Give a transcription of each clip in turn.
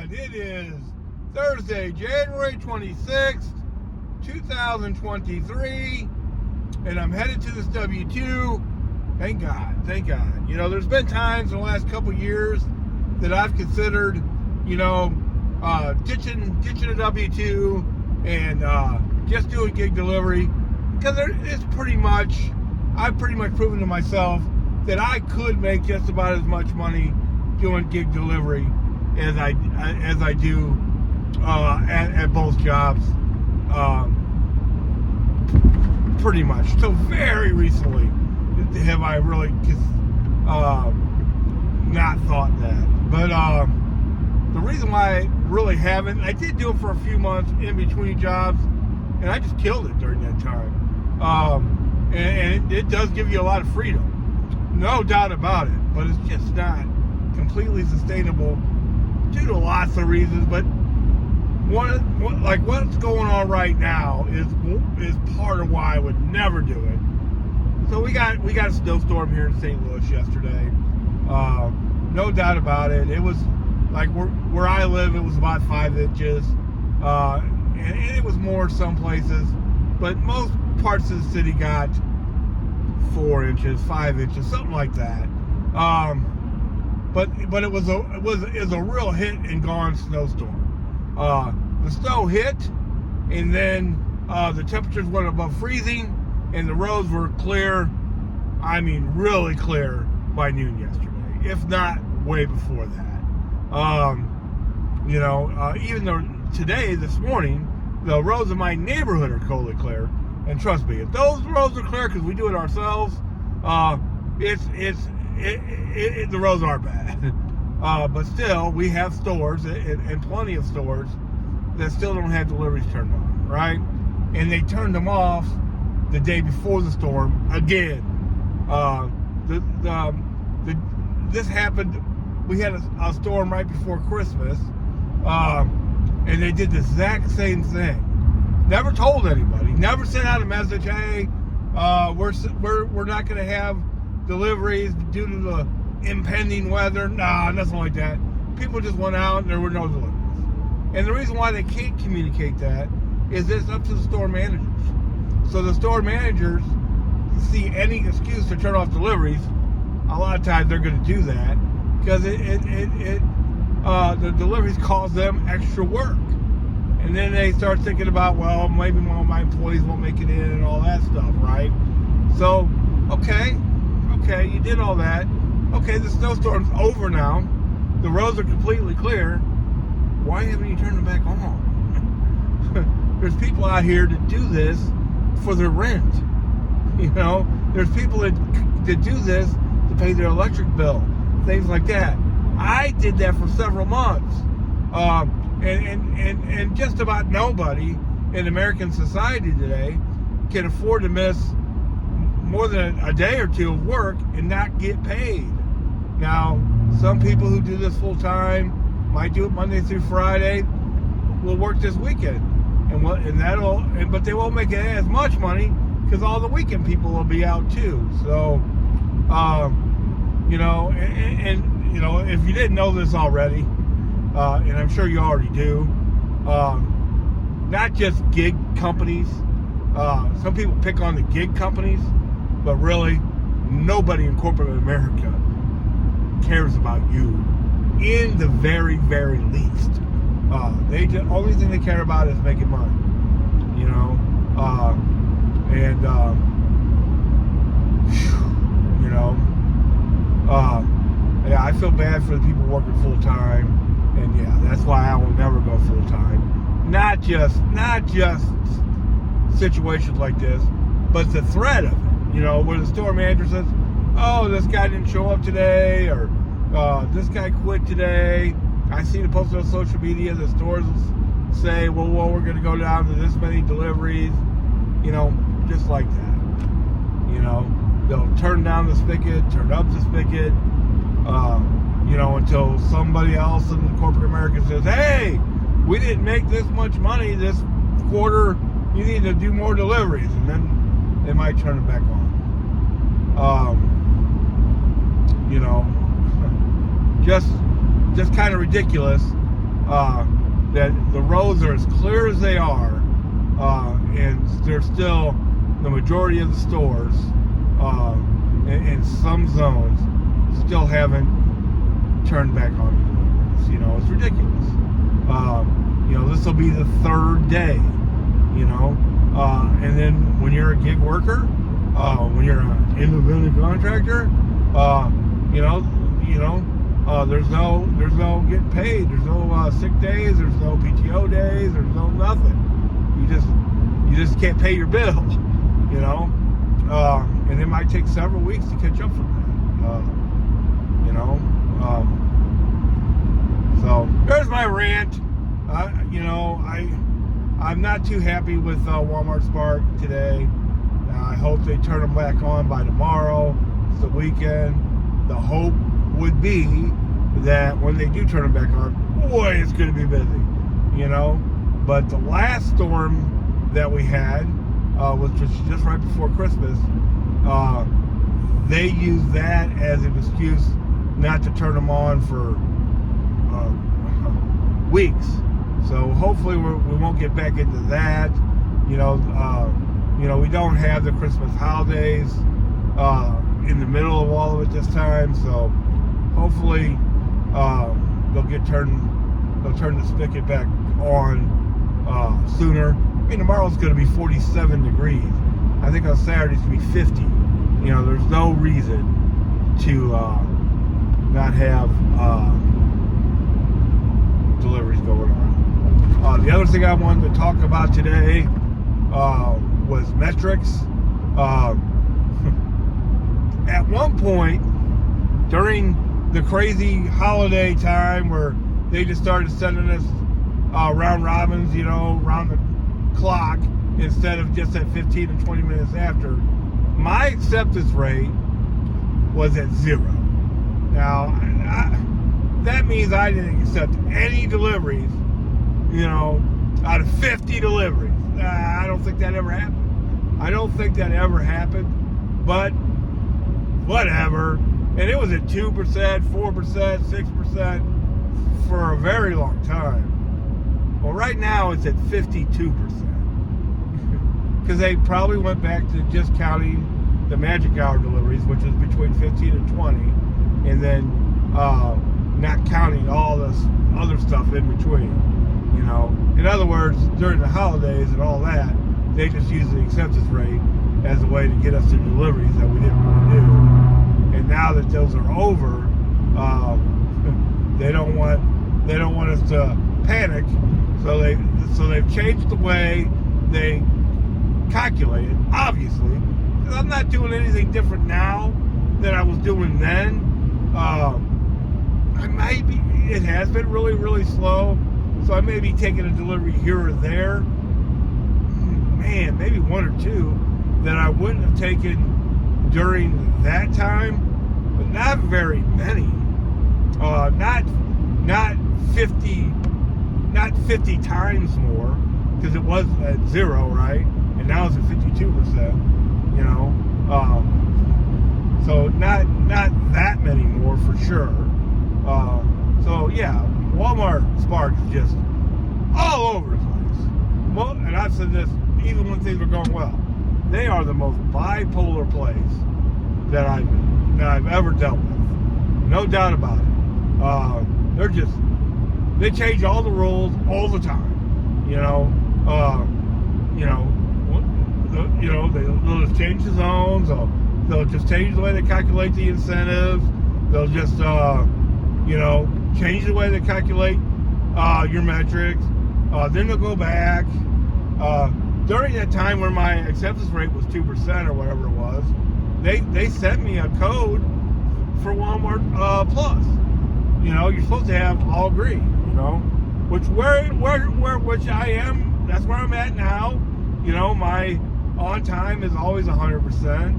God, it is Thursday, January 26th, 2023, and I'm headed to this W-2. Thank God, thank God. You know, there's been times in the last couple years that I've considered, ditching a W-2 and just doing gig delivery, because I've pretty much proven to myself that I could make just about as much money doing gig delivery as I do at both jobs, pretty much. So very recently have I really not thought that. But the reason why I really haven't, I did do it for a few months in between jobs, and I just killed it during that time. And it does give you a lot of freedom, no doubt about it, but it's just not completely sustainable due to lots of reasons. But what's going on right now is part of why I would never do it. So we got a snowstorm here in St. Louis yesterday. No doubt about it. It was like where I live, it was about 5 inches, and it was more some places, but most parts of the city got 4 inches, 5 inches, something like that. But it was a real hit and gone snowstorm. The snow hit, and then the temperatures went above freezing, and the roads were clear. I mean, really clear by noon yesterday, if not way before that. Even though today, this morning, the roads in my neighborhood are totally clear. And trust me, if those roads are clear because we do it ourselves, the roads are bad. But still, we have stores and plenty of stores that still don't have deliveries turned on, right? And they turned them off the day before the storm again. This happened. We had a storm right before Christmas, and they did the exact same thing. Never told anybody. Never sent out a message. Hey, we're not going to have deliveries due to the impending weather. Nah, nothing like that. People just went out and there were no deliveries. And the reason why they can't communicate that is it's up to the store managers. So the store managers see any excuse to turn off deliveries. A lot of times they're going to do that because the deliveries cause them extra work. And then they start thinking about, well, maybe my employees won't make it in and all that stuff, right? So, okay, you did all that. Okay, the snowstorm's over now. The roads are completely clear. Why haven't you turned them back on? There's people out here that do this for their rent. There's people that do this to pay their electric bill, things like that. I did that for several months. And just about nobody in American society today can afford to miss more than a day or two of work and not get paid. Now, some people who do this full time might do it Monday through Friday, will work this weekend, but they won't make as much money because all the weekend people will be out too. So, if you didn't know this already, and I'm sure you already do, not just gig companies. Some people pick on the gig companies, but really, nobody in corporate America cares about you in the very, very least. The only thing they care about is making money, yeah, I feel bad for the people working full time. And yeah, that's why I will never go full time. Not just situations like this, but the threat of it. Where the store manager says, "Oh, this guy didn't show up today," or "This guy quit today." I see the post on social media. The stores say, "Well, we're going to go down to this many deliveries." Just like that. They'll turn down the spigot, turn up the spigot. Until somebody else in corporate America says, "Hey, we didn't make this much money this quarter. You need to do more deliveries," and then they might turn it back on. Just kind of ridiculous that the roads are as clear as they are, and there's still the majority of the stores in some zones still haven't turned back on deliveries. You know, it's ridiculous. You know, this will be the third day. You know, and then when you're a gig worker, when you're an independent contractor, there's no getting paid. There's no sick days. There's no PTO days. There's no nothing. You just can't pay your bill. You know, and it might take several weeks to catch up from that. So there's my rant. I'm not too happy with Walmart Spark today. I hope they turn them back on by tomorrow. It's the weekend. The hope would be that when they do turn them back on, boy, it's going to be busy, you know. But the last storm that we had was just right before Christmas. They used that as an excuse not to turn them on for weeks. So hopefully we won't get back into that. We don't have the Christmas holidays in the middle of all of it this time. So hopefully they'll turn the spigot back on sooner. I mean, tomorrow's going to be 47 degrees. I think on Saturday it's going to be 50. You know, there's no reason to not have deliveries going on. The other thing I wanted to talk about today was metrics. At one point during the crazy holiday time where they just started sending us round robins, you know, round the clock instead of just at 15 and 20 minutes after, my acceptance rate was at 0. Now, that means I didn't accept any deliveries, you know, out of 50 deliveries. I don't think that ever happened. But whatever. And it was at 2%, 4%, 6% for a very long time. Well, right now it's at 52%. Because they probably went back to just counting the magic hour deliveries, which is between 15 and 20, and then not counting all this other stuff in between. You know, in other words, during the holidays and all that, they just use the acceptance rate as a way to get us to deliveries that we didn't want to do. And now that those are over, they don't want us to panic. So they've changed the way they calculate it. Obviously, because I'm not doing anything different now than I was doing then. It has been really, really slow. So I may be taking a delivery here or there. Man, maybe one or two that I wouldn't have taken during that time, but not very many. Not 50 times more, because it was at 0, right? And now it's at 52%. You know, so not that many more for sure. So yeah, Walmart Spark is just all over the place. Well, and I've said this even when things are going well. They are the most bipolar place that I've ever dealt with. No doubt about it. They change all the rules all the time. They'll just change the zones. They'll just change the way they calculate the incentives. They'll just change the way they calculate your metrics. Then they'll go back. During that time where my acceptance rate was 2% or whatever it was, they sent me a code for Walmart Plus. You know, you're supposed to have all green. You know, which I am. That's where I'm at now. You know, my on time is always 100%,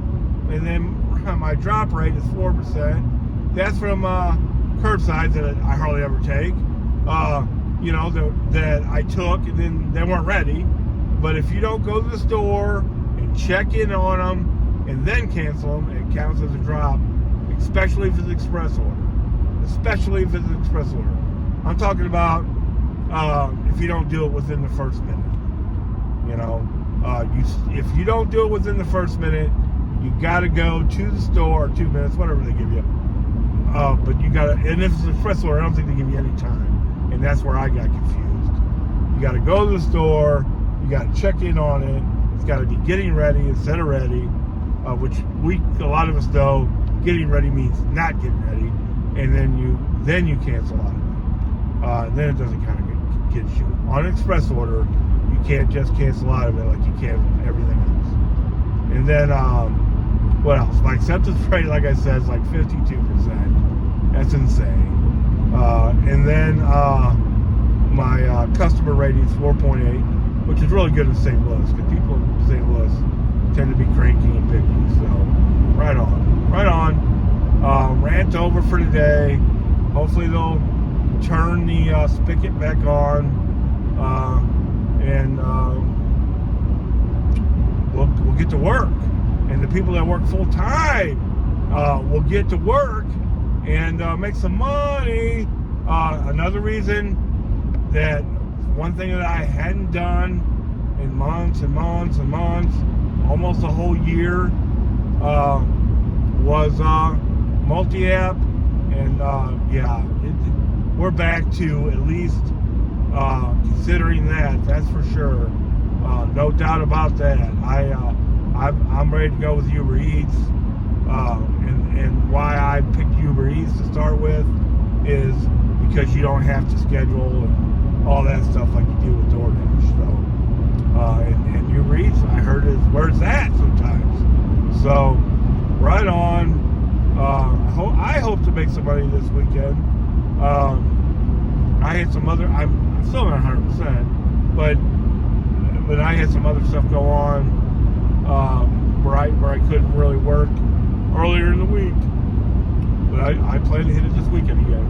and then my drop rate is 4%. That's from curbsides that I hardly ever take. That I took and then they weren't ready. But if you don't go to the store and check in on them and then cancel them, it counts as a drop, especially if it's an express order. I'm talking about if you don't do it within the first minute. If you don't do it within the first minute, you got to go to the store, or 2 minutes, whatever they give you. But you got to, and if it's an express order, I don't think they give you any time. And that's where I got confused. You got to go to the store, you got to check in on it. It's got to be getting ready instead of ready, which a lot of us know getting ready means not getting ready. And then you cancel out of it. And then it doesn't kind of get you. On an express order, you can't just cancel out of it like you can everything else. And then, what else? My acceptance rate, like I said, is like 52%. That's insane. And then my customer rating is 4.8, which is really good in St. Louis, because people in St. Louis tend to be cranky and picky. So, right on. Right on. Rant over for today. Hopefully they'll turn the spigot back on, and we'll get to work. And the people that work full time will get to work and make some money. Another reason that one thing that I hadn't done in months and months and months, almost a whole year, was multi-app. And we're back to at least considering that's for sure. No doubt about that. I'm ready to go with Uber Eats, and why I picked Uber Eats to start with is because you don't have to schedule and all that stuff like you do with DoorDash. So, and Uber Eats, I heard, is where it's at sometimes. So, right on. I hope to make some money this weekend. I had some other. I'm still not 100%, but I had some other stuff go on where I couldn't really work earlier in the week. But I plan to hit it this weekend again.